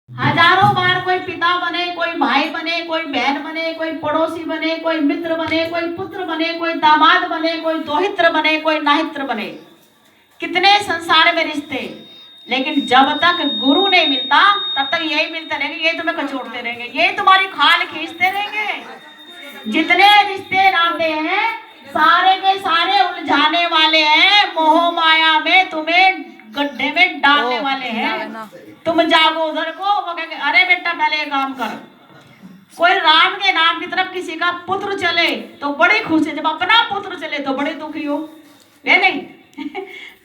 हजारों बार कोई पिता बने, कोई भाई बने, कोई बहन बने, कोई पड़ोसी बने, कोई मित्र बने, कोई पुत्र बने, कोई दामाद बने, कोई दोहित्र बने, कोई नाहित्र बने, कितने संसार में रिश्ते, लेकिन जब तक गुरु नहीं मिलता तब तक यही मिलते रहेंगे, ये तुम्हें कचोटते रहेंगे, ये तुम्हारी खाल खींचते रहेंगे। जितने रिश्ते नाते हैं सारे के सारे उलझाने वाले हैं, मोह माया में तुम्हें गड्ढे में डालने वाले हैं। तुम जागो उधर को, वो कहेंगे अरे बेटा पहले ये काम कर। कोई राम के नाम की तरफ किसी का पुत्र चले तो बड़ी खुशी, जब अपना पुत्र चले तो बड़े दुखी हो, है नहीं?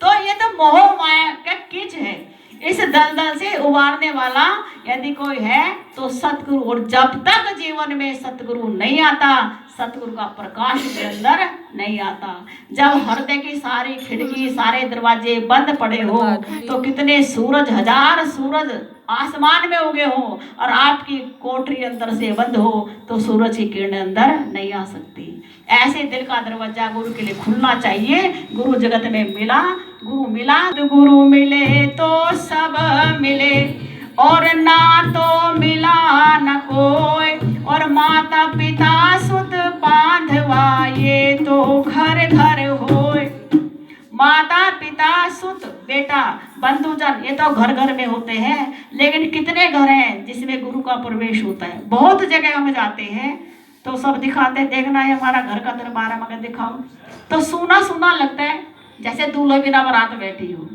तो ये तो मोह माया का कीच है। इस दलदल से उबारने वाला यदि कोई है तो सतगुरु, और जब तक जीवन में सतगुरु नहीं आता, सतगुरु का प्रकाश के अंदर नहीं आता, जब हृदय की सारी खिड़की सारे दरवाजे बंद पड़े हो तो कितने सूरज, हजार सूरज आसमान में उगे हो और आपकी कोठरी अंदर से बंद हो तो सूरज की किरणें अंदर नहीं आ सकती। ऐसे दिल का दरवाजा गुरु के लिए खुलना चाहिए। गुरु जगत में मिला, गुरु मिला तो गुरु मिले तो सब मिले, और ना तो मिला न कोई, और माता पिता सुत बांधवा ये तो घर घर होए। माता पिता सुत बेटा बंधुजन ये तो घर घर में होते हैं, लेकिन कितने घर हैं जिसमें गुरु का प्रवेश होता है। बहुत जगह हम जाते हैं तो सब दिखाते, देखना है हमारा घर का दरबार, मगर दिखाओ तो सूना सूना लगता है, जैसे दूल्हे बिना बारात बैठी हो।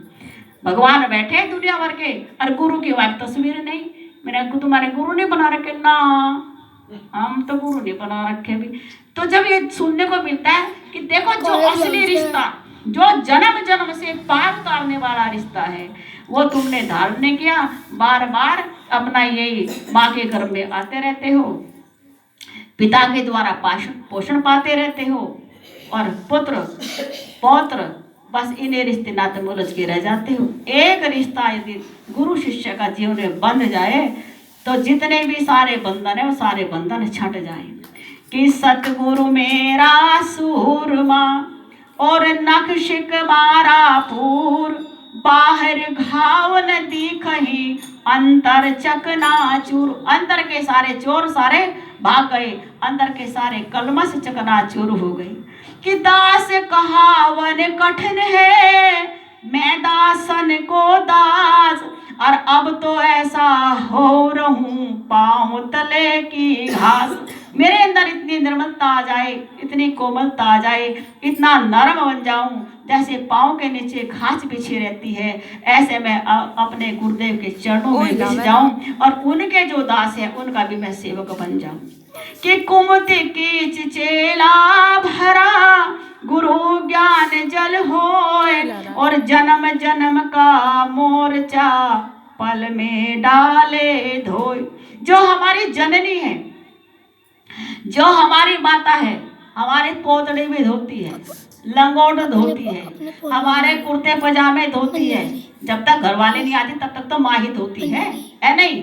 भगवान बैठे दुनिया भर के और गुरु की वह तस्वीर नहीं। मेरा तुम्हारे गुरु ने बना रखे ना, हम तो गुरु ने बना रखे भी। तो जब ये सुनने को मिलता है कि देखो जो असली रिश्ता, जो जन्म जन्म से पार उतारने वाला रिश्ता है वो तुमने धारण नहीं किया, बार बार अपना यही माँ के गर्भ में आते रहते हो, पिता के द्वारा पोषण पाते रहते हो, और पुत्र पौत्र बस इन्हें रिश्ते नाते में उलझ के रह जाते हो। एक रिश्ता यदि गुरु शिष्य का जीवन में बंध जाए तो जितने भी सारे बंधन है वो सारे बंधन छट जाए। कि सतगुरु मेरा सूरमा और नक्शिक मारा पूर, बाहर घाव न दिखही अंतर चकनाचूर। अंतर के सारे चोर सारे भाग गए, अंदर के सारे कलमस चकनाचूर हो गई। कि दास कहावन कठिन है, मैं दासन को दास, और अब तो ऐसा हो रहूं पांव तले की घास। मेरे अंदर इतनी निर्मलता आ जाए, इतनी कोमलता आ जाए, इतना नरम बन जाऊं जैसे पांव के नीचे घास बिछी रहती है, ऐसे मैं अपने गुरुदेव के चरणों में बिछ जाऊं और उनके जो दास है उनका भी मैं सेवक बन जाऊं। कि कुमति कीच चेला भरा, गुरु ज्ञान जल होए, और जन्म जन्म का मोर्चा पल में डाले धोए। जो हमारी जननी है, जो हमारी माता है, हमारे पोतड़ी में धोती है, लंगोट धोती है, हमारे कुर्ते पजामे धोती है। जब तक घर वाले नहीं आते तब तक तो माँ ही धोती है नहीं?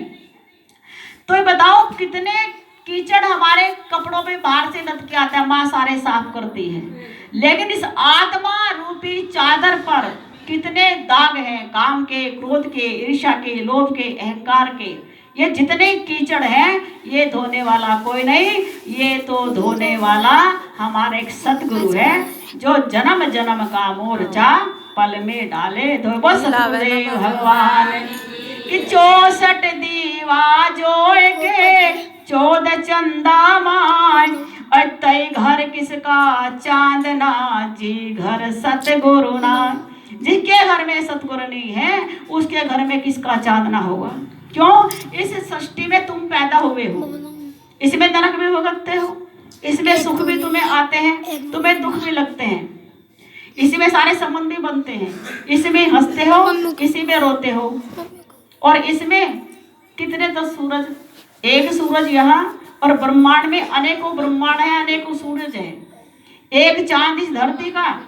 तो ये बताओ कितने कीचड़ हमारे कपड़ों पे बाहर से लद के आता है, माँ सारे साफ करती है, लेकिन इस आत्मा रूपी चादर पर कितने दाग हैं, काम के, क्रोध के, ईर्ष्या के, लोभ के, अहंकार के। ये जितने कीचड़ हैं ये धोने वाला कोई नहीं, ये तो धोने वाला हमारे एक सतगुरु है जो जन्म जन्म का मोर्चा पल में डाले धोए। वो सतगुरुदेव भगवान की 64 दीवा जोड़ के 14 चंदा माय, और तय घर किसका चांदना जी घर सतगुरु ना। जिसके घर में सतगुरु नहीं है उसके घर में किसका चांदना होगा? क्यों? इस सृष्टि में तुम पैदा हुए हो, इसमें नरक भी भुगतते हो, इसमें सुख भी तुम्हें आते हैं, तुम्हें दुख भी लगते हैं, इसी में सारे संबंध भी बनते हैं, इसमें हंसते हो, इसी में रोते हो, और इसमें कितने तो सूरज, एक सूरज यहाँ और ब्रह्मांड में अनेकों ब्रह्मांड है, अनेकों सूरज है, एक चांद इस धरती का,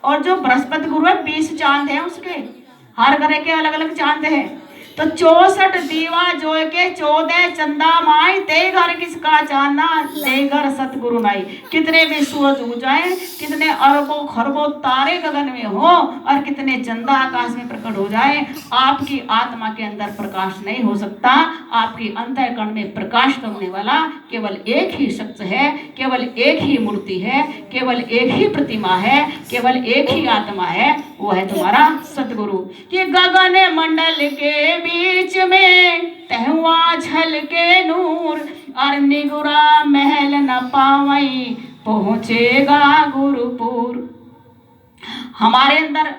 और जो बृहस्पति गुरु है 20 चांद है उसके, हर ग्रह के अलग अलग चांद है। तो 64 दीवा जोय के 14 चंदा माई, ते घर किसका चाहना, ते घर सतगुरु नाई। कितने भी सूरज उग जाए, कितने अरबों खरबों तारे गगन में हो और कितने चंदा आकाश में प्रकट हो जाए, आपकी आत्मा के अंदर प्रकाश नहीं हो सकता। आपकी अंतःकरण में प्रकाश करने वाला केवल एक ही शख्स है, केवल एक ही मूर्ति है, केवल एक ही प्रतिमा है, केवल एक ही आत्मा है, वो है तुम्हारा सतगुरु। कि गगन मंडल के बीच में तहुआ झल के नूर, और निगुरा महल न पावई पहुंचेगा गुरुपुर। हमारे अंदर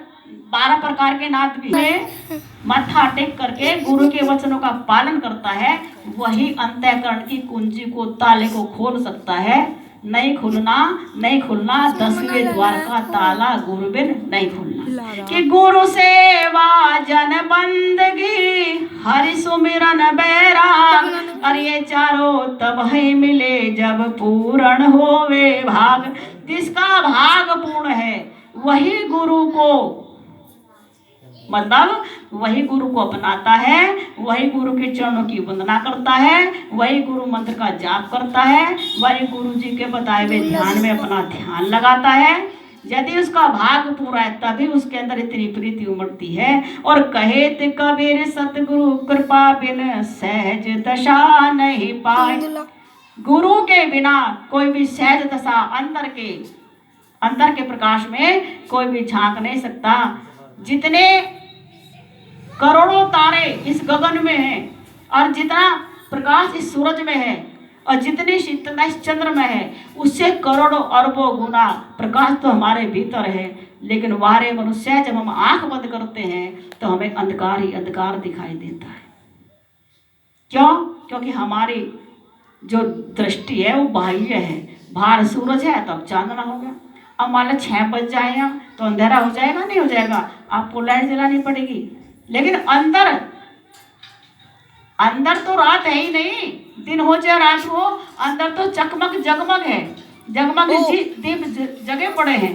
12 प्रकार के नाद भी है। माथा टेक करके गुरु के वचनों का पालन करता है, वही अंतःकरण की कुंजी को, ताले को खोल सकता है। नहीं खुलना, नहीं खुलना 10वें द्वार का ताला गुरु बिन नहीं खुलना। कि गुरु सेवा जन बंदगी हरि सुमिरन बैराग, और ये चारों तब ही मिले जब पूर्ण होवे भाग। जिसका भाग पूर्ण है वही गुरु को, मतलब वही गुरु को अपनाता है, वही गुरु के चरणों की वंदना करता है, वही गुरु मंत्र का जाप करता है, वही गुरु जी के बताए हुए ध्यान में अपना ध्यान लगाता है। यदि उसका भाग पूरा है तभी उसके अंदर इतनी प्रीति उमड़ती है। और कहे ते कबीर सतगुरु कृपा बिन सहज दशा नहीं पाए। गुरु के बिना कोई भी सहज दशा अंतर के प्रकाश में कोई भी झांक नहीं सकता। जितने करोड़ों तारे इस गगन में हैं, और जितना प्रकाश इस सूरज में है, और जितनी शीतलता इस चंद्र में है, उससे करोड़ों अरबों गुना प्रकाश तो हमारे भीतर है। लेकिन वारे मनुष्य, जब हम आंख बंद करते हैं तो हमें अंधकार ही अंधकार दिखाई देता है। क्यों? क्योंकि हमारी जो दृष्टि है वो बाह्य है। बाहर सूरज है तब चांदना हो गया। अब मान लो 6 बज जाए तो अंधेरा हो जाएगा, नहीं हो जाएगा? आपको लाइट जलानी पड़ेगी। लेकिन अंदर तो रात है ही नहीं, दिन हो चाहे रात हो, अंदर तो चकमक जगमग है, जगमग दीप जगे पड़े हैं।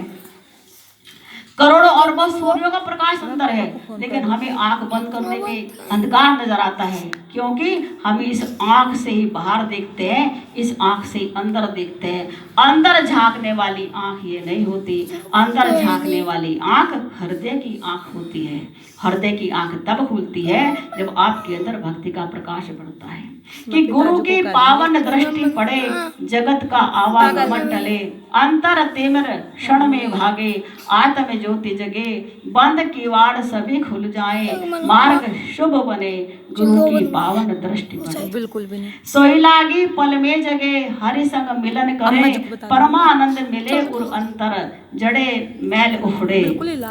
करोड़ों अरबों सूर्यों का प्रकाश अंदर है, लेकिन हमें आंख बंद करने में अंधकार नजर आता है। क्योंकि हम इस आंख से ही बाहर देखते हैं, इस आंख से ही अंदर देखते हैं। अंदर झांकने वाली आंख ये नहीं होती। अंदर झांकने वाली आंख हृदय की आंख होती है। हृदय की आंख तब खुलती है जब आपके अंदर भक्ति का प्रकाश बढ़ता है। कि गुरु की पावन दृष्टि पड़े, जगत का आवागमन टले, अंतर तिमिर क्षण में भागे, आत्म ज्योति जगे, बंद किवाड़ सभी खुल जाए, मार्ग शुभ बने, गुरु की पावन दृष्टि पड़े। बिल्कुल भी नहीं। सोई लागी पल में जगे, हरि संग मिलन करे, परमानंद मिले उर अंतर, जड़े मैल उखड़े।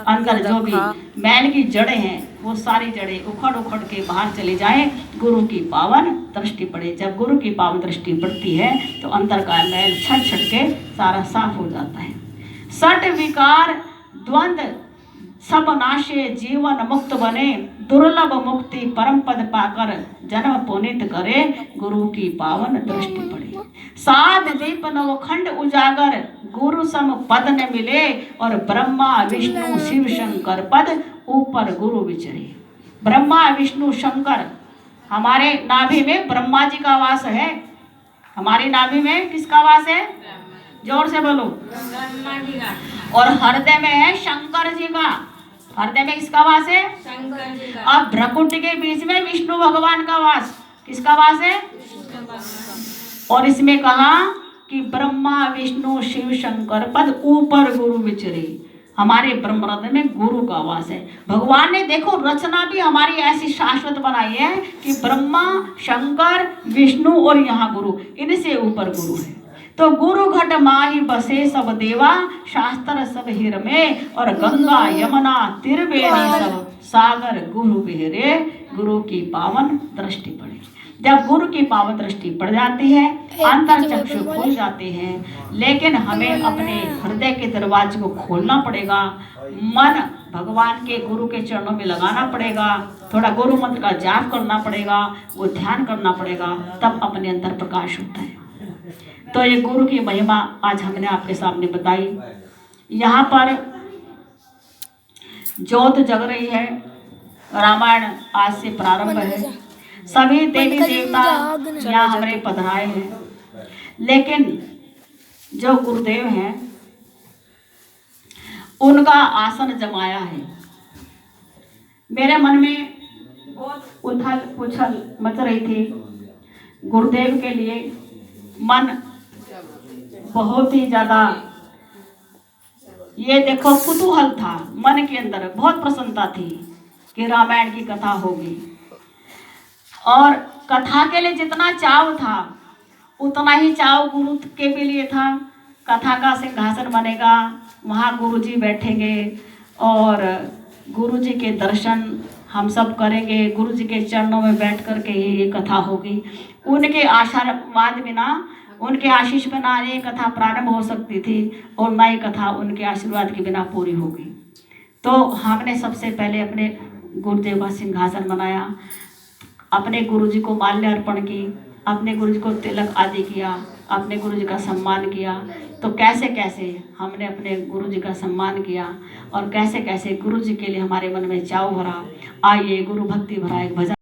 अंदर जो भी मैल की जड़ें हैं वो सारी जड़ें उखड़ उखड़ के बाहर चले जाएं, गुरु की पावन दृष्टि पड़े। जब गुरु की पावन दृष्टि पड़ती है तो अंतर का मैल छट छट के सारा साफ हो जाता है। सट विकार द्वंद सब नाशे, जीवन मुक्त बने, दुर्लभ मुक्ति परम पद पाकर जन्म पुनीत करे, गुरु की पावन दृष्टि पड़े। साध दीप नवखंड उजागर, गुरु सम पद न मिले, और ब्रह्मा विष्णु शिव शंकर पद ऊपर गुरु विचरे। ब्रह्मा विष्णु शंकर, हमारे नाभि में ब्रह्मा जी का वास है। हमारी नाभि में किसका वास है? जोर से बोलो। और हृदय में है शंकर जी का। हृदय में किसका वास है? शंकर जी का। अब भ्रकुटी के बीच में विष्णु भगवान का वास। किसका वास है? और इसमें कहा कि ब्रह्मा विष्णु शिव शंकर पद ऊपर गुरु विचरे। हमारे ब्रह्म हृदय में गुरु का वास है। भगवान ने देखो रचना भी हमारी ऐसी शाश्वत बनाई है कि ब्रह्मा शंकर विष्णु और यहाँ गुरु, इनसे ऊपर गुरु है। तो गुरु घट माही बसे सब देवा, शास्त्र सब हिर में, और गंगा यमुना तिरवेणी सब सागर गुरु बिहरे, गुरु की पावन दृष्टि पड़े। जब गुरु की पावन दृष्टि पड़ जाती है, अंतर चक्षु खुल जाते हैं। लेकिन हमें अपने हृदय के दरवाजे को खोलना पड़ेगा, मन भगवान के गुरु के चरणों में लगाना पड़ेगा, थोड़ा गुरु मंत्र का जाप करना पड़ेगा, वो ध्यान करना पड़ेगा, तब अपने अंदर प्रकाश होता है। तो ये गुरु की महिमा आज हमने आपके सामने बताई। यहाँ पर ज्योत जग रही है, रामायण आज से प्रारंभ है। सभी देवी देवता यहाँ हमारे पधराए हैं, लेकिन जो गुरुदेव हैं उनका आसन जमाया है। मेरे मन में बहुत उथल पुछल मच रही थी। गुरुदेव के लिए मन बहुत ही ज्यादा, ये देखो, कुतूहल था मन के अंदर, बहुत प्रसन्नता थी कि रामायण की कथा होगी। और कथा के लिए जितना चाव था उतना ही चाव गुरु के भी लिए था। कथा का सिंहासन बनेगा, वहाँ गुरुजी बैठेंगे और गुरुजी के दर्शन हम सब करेंगे। गुरुजी के चरणों में बैठ कर के ये कथा होगी। उनके आशीर्वाद बिना, उनके आशीष बिना ये कथा प्रारंभ हो सकती थी और ना ये कथा उनके आशीर्वाद के बिना पूरी होगी। तो हमने सबसे पहले अपने गुरुदेव का सिंहासन बनाया, अपने गुरुजी को माल्य अर्पण की, अपने गुरुजी को तिलक आदि किया, अपने गुरुजी का सम्मान किया। तो कैसे कैसे हमने अपने गुरुजी का सम्मान किया और कैसे कैसे गुरुजी के लिए हमारे मन में चाव भरा। आइए गुरु भक्ति भरा एक भजन